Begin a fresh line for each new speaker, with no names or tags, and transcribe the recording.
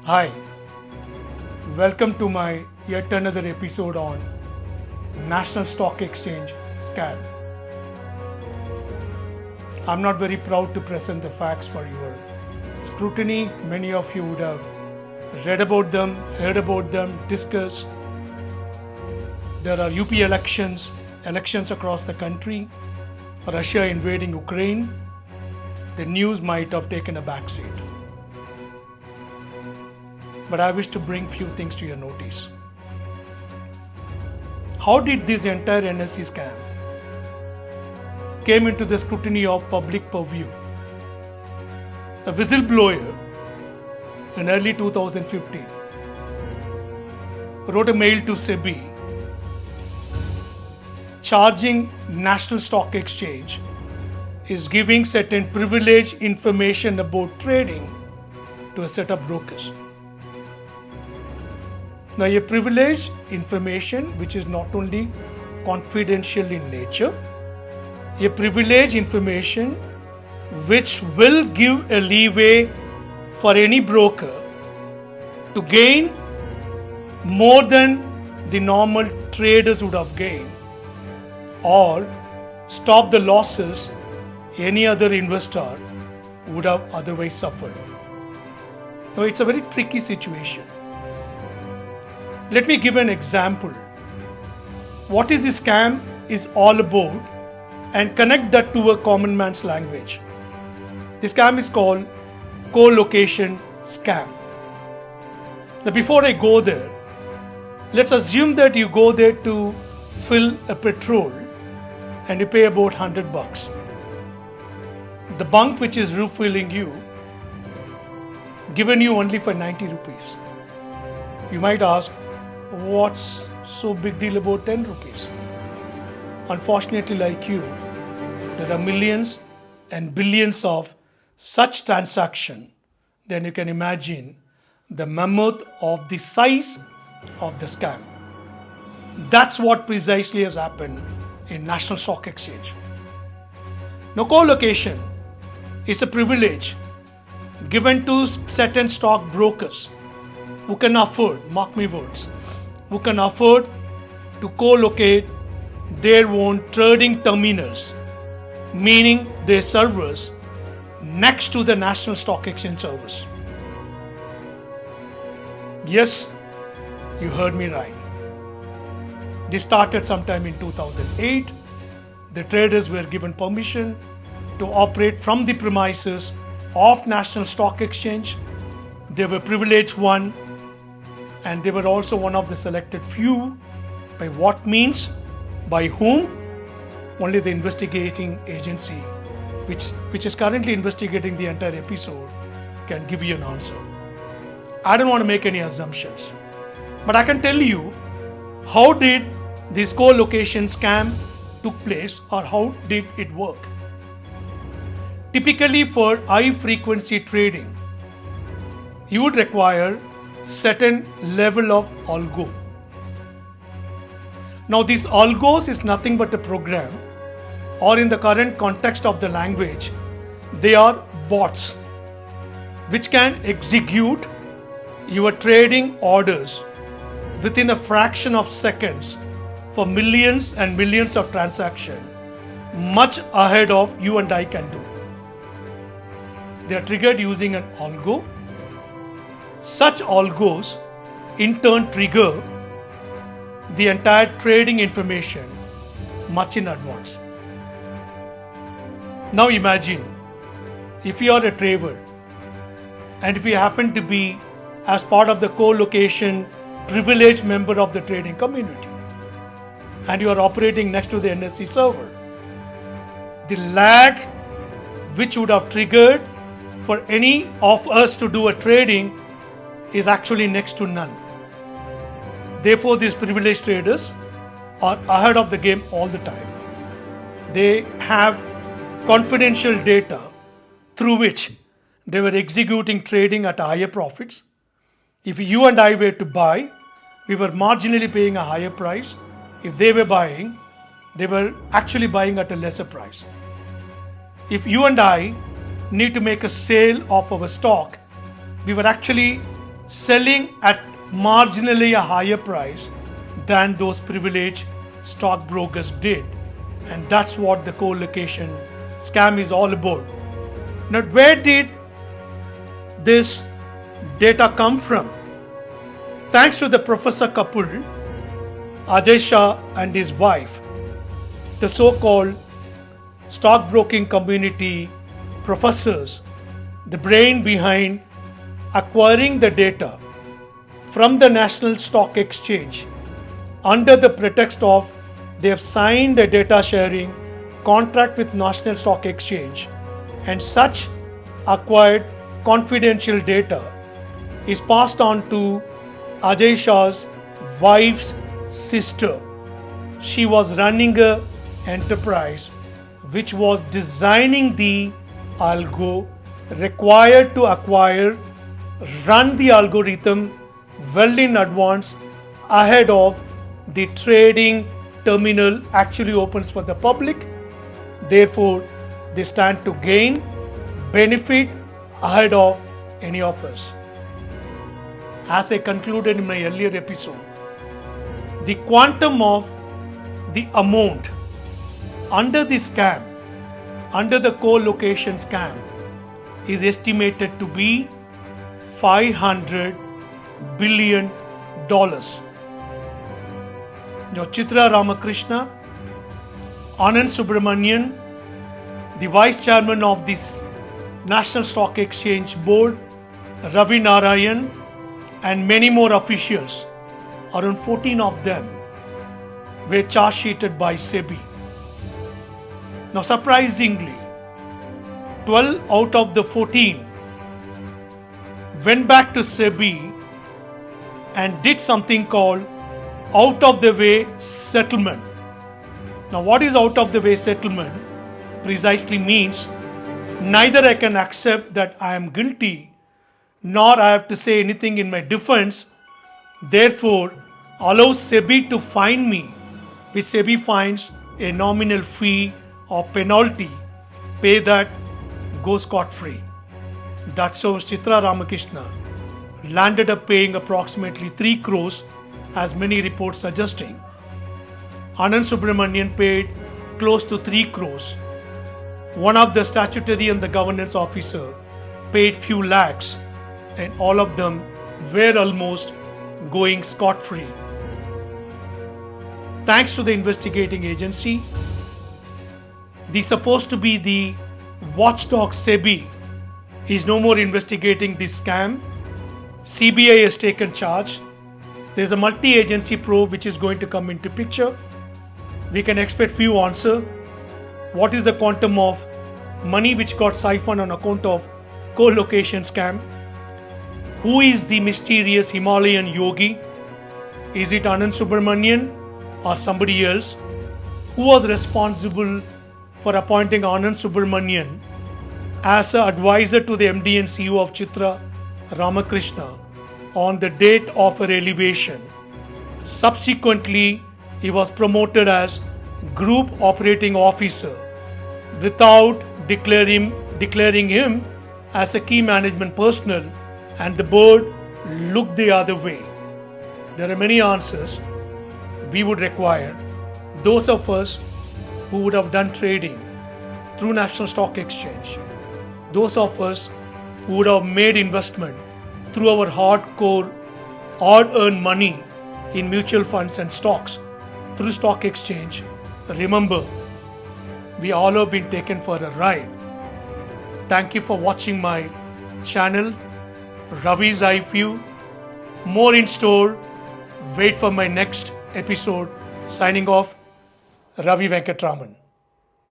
Hi, welcome to my yet another episode on National Stock Exchange scam. I'm not very proud to present the facts for your scrutiny. Many of you would have read about them, heard about them, discussed. There are UP elections across the country, Russia invading Ukraine. The news might have taken a backseat. But I wish to bring few things to your notice. How did this entire NSE scam came into the scrutiny of public purview? A whistleblower in early 2015 wrote a mail to SEBI charging National Stock Exchange is giving certain privileged information about trading to a set of brokers. Now, a privileged information which is not only confidential in nature, a privileged information which will give a leeway for any broker to gain more than the normal traders would have gained, or stop the losses any other investor would have otherwise suffered. Now, it's a very tricky situation. Let me give an example. What is this scam is all about and connect that to a common man's language. The scam is called co-location scam. Now before I go there, let's assume that you go there to fill a petrol and you pay about $100. The bunk which is refilling you given you only for 90 rupees. You might ask, what's so big deal about 10 rupees? Unfortunately, like you, there are millions and billions of such transactions. Then you can imagine the mammoth of the size of the scam. That's what precisely has happened in National Stock Exchange. Now, co-location is a privilege given to certain stock brokers who can afford, mark my words, who can afford to co-locate their own trading terminals, meaning their servers, next to the National Stock Exchange servers. Yes, you heard me right. This started sometime in 2008. The traders were given permission to operate from the premises of National Stock Exchange. They were privileged one, and they were also one of the selected few. By what means? By whom? Only the investigating agency, which is currently investigating the entire episode, can give you an answer. I don't want to make any assumptions, but I can tell you how did this co-location scam took place, or how did it work. Typically for high frequency trading, you would require certain level of algo. Now this algos is nothing but a program, or in the current context of the language, they are bots which can execute your trading orders within a fraction of seconds for millions and millions of transactions, much ahead of you and I can do. They are triggered using an algo. Such algos in turn trigger the entire trading information much in advance. Now imagine if you are a trader and if you happen to be as part of the co-location privileged member of the trading community and you are operating next to the NSE server, the lag which would have triggered for any of us to do a trading is actually next to none. Therefore, these privileged traders are ahead of the game all the time. They have confidential data through which they were executing trading at higher profits. If you and I were to buy, we were marginally paying a higher price. If they were buying, they were actually buying at a lesser price. If you and I need to make a sale of our stock, we were actually selling at marginally a higher price than those privileged stockbrokers did. And that's what the co-location scam is all about. Now, where did this data come from? Thanks to the professor couple, Ajay Shah and his wife, the so-called stockbroking community professors, the brain behind acquiring the data from the National Stock Exchange under the pretext of they have signed a data sharing contract with National Stock Exchange, and such acquired confidential data is passed on to Ajay Shah's wife's sister. She was running a enterprise which was designing the algo required to acquire, run the algorithm well in advance ahead of the trading terminal actually opens for the public. Therefore, they stand to gain benefit ahead of any of us. As I concluded in my earlier episode, the quantum of the amount under the scam, under the co-location scam, is estimated to be $500 billion. Now, Chitra Ramakrishna, Anand Subramanian, the Vice Chairman of this National Stock Exchange Board, Ravi Narayan, and many more officials, around 14 of them, were charge sheeted by SEBI. Now, surprisingly, 12 out of the 14 went back to SEBI and did something called out of the way settlement. Now, what is out of the way settlement? Precisely means neither I can accept that I am guilty nor I have to say anything in my defense. Therefore, allow SEBI to fine me, which SEBI finds a nominal fee or penalty. Pay that, go scot-free. That's how Chitra Ramakrishna landed up paying approximately 3 crores, as many reports suggesting. Anand Subramanian paid close to 3 crores. One of the statutory and the governance officer paid few lakhs, and all of them were almost going scot-free. Thanks to the investigating agency, the supposed to be the watchdog SEBI is no more investigating this scam. CBI has taken charge. There's a multi-agency probe which is going to come into picture. We can expect few answers. What is the quantum of money which got siphoned on account of co-location scam? Who is the mysterious Himalayan yogi? Is it Anand Subramanian or somebody else? Who was responsible for appointing Anand Subramanian as an advisor to the MD and CEO of Chitra Ramakrishna on the date of her elevation? Subsequently, he was promoted as Group Operating Officer without declaring him as a key management personnel, and the board looked the other way. There are many answers we would require. Those of us who would have done trading through National Stock Exchange, those of us who would have made investment through our hardcore hard-earned money in mutual funds and stocks through stock exchange, remember, we all have been taken for a ride. Thank you for watching my channel, Ravi's Eye View. More in store. Wait for my next episode. Signing off, Ravi Venkatraman.